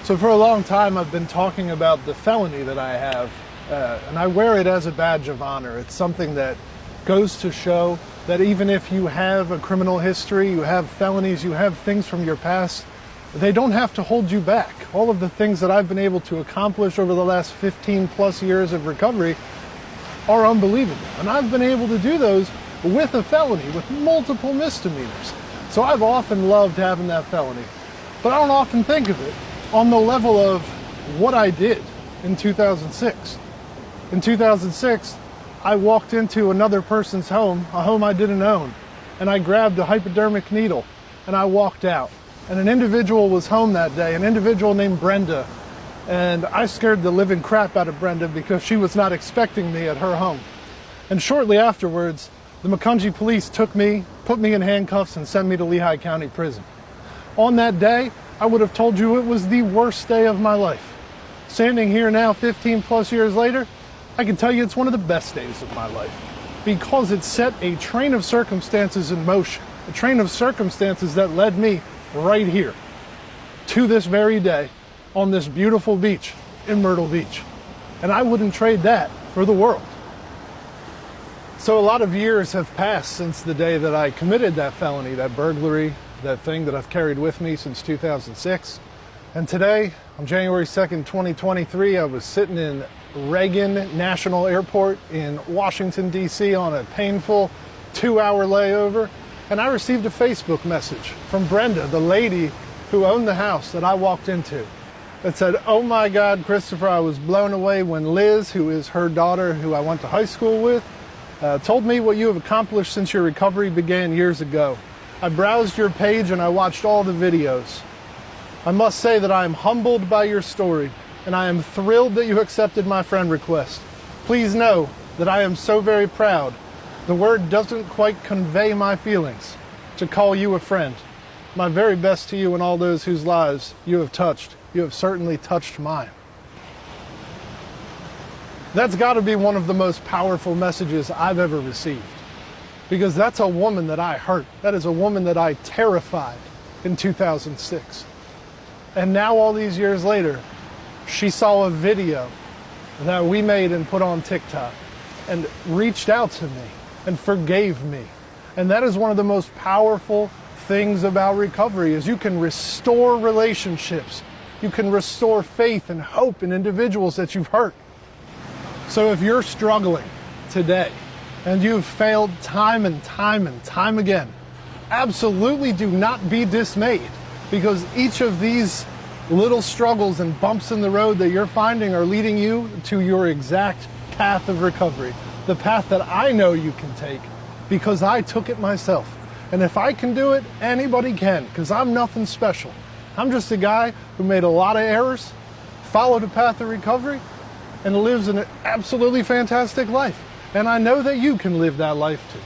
So for a long time, I've been talking about the felony that I have, and I wear it as a badge of honor. It's something that goes to show that even if you have a criminal history, you have felonies, you have things from your past, they don't have to hold you back. All of the things that I've been able to accomplish over the last 15 plus years of recovery are unbelievable. And I've been able to do those with a felony, with multiple misdemeanors. So I've often loved having that felony, but I don't often think of it on the level of what I did in 2006. In 2006, I walked into another person's home, a home I didn't own, and I grabbed a hypodermic needle and I walked out. And an individual was home that day, an individual named Brenda, and I scared the living crap out of Brenda because she was not expecting me at her home. And shortly afterwards, the Macungie police took me, put me in handcuffs, and sent me to Lehigh County Prison. On that day, I would have told you it was the worst day of my life. Standing here now 15 plus years later, I can tell you it's one of the best days of my life because it set a train of circumstances in motion, a train of circumstances that led me right here to this very day on this beautiful beach in Myrtle Beach. And I wouldn't trade that for the world. So a lot of years have passed since the day that I committed that felony, that burglary, that thing that I've carried with me since 2006. And today, on January 2nd, 2023, I was sitting in Reagan National Airport in Washington, D.C. on a painful 2-hour layover. And I received a Facebook message from Brenda, the lady who owned the house that I walked into. It said, "Oh my God, Christopher, I was blown away when Liz, who is her daughter, who I went to high school with, told me what you have accomplished since your recovery began years ago. I browsed your page and I watched all the videos. I must say that I am humbled by your story and I am thrilled that you accepted my friend request. Please know that I am so very proud. The word doesn't quite convey my feelings to call you a friend. My very best to you and all those whose lives you have touched. You have certainly touched mine." That's got to be one of the most powerful messages I've ever received. Because that's a woman that I hurt. That is a woman that I terrified in 2006. And now all these years later, she saw a video that we made and put on TikTok and reached out to me and forgave me. And that is one of the most powerful things about recovery is you can restore relationships. You can restore faith and hope in individuals that you've hurt. So if you're struggling today, and you've failed time and time and time again, absolutely do not be dismayed because each of these little struggles and bumps in the road that you're finding are leading you to your exact path of recovery, the path that I know you can take because I took it myself. And if I can do it, anybody can because I'm nothing special. I'm just a guy who made a lot of errors, followed a path of recovery, and lives an absolutely fantastic life. And I know that you can live that life too.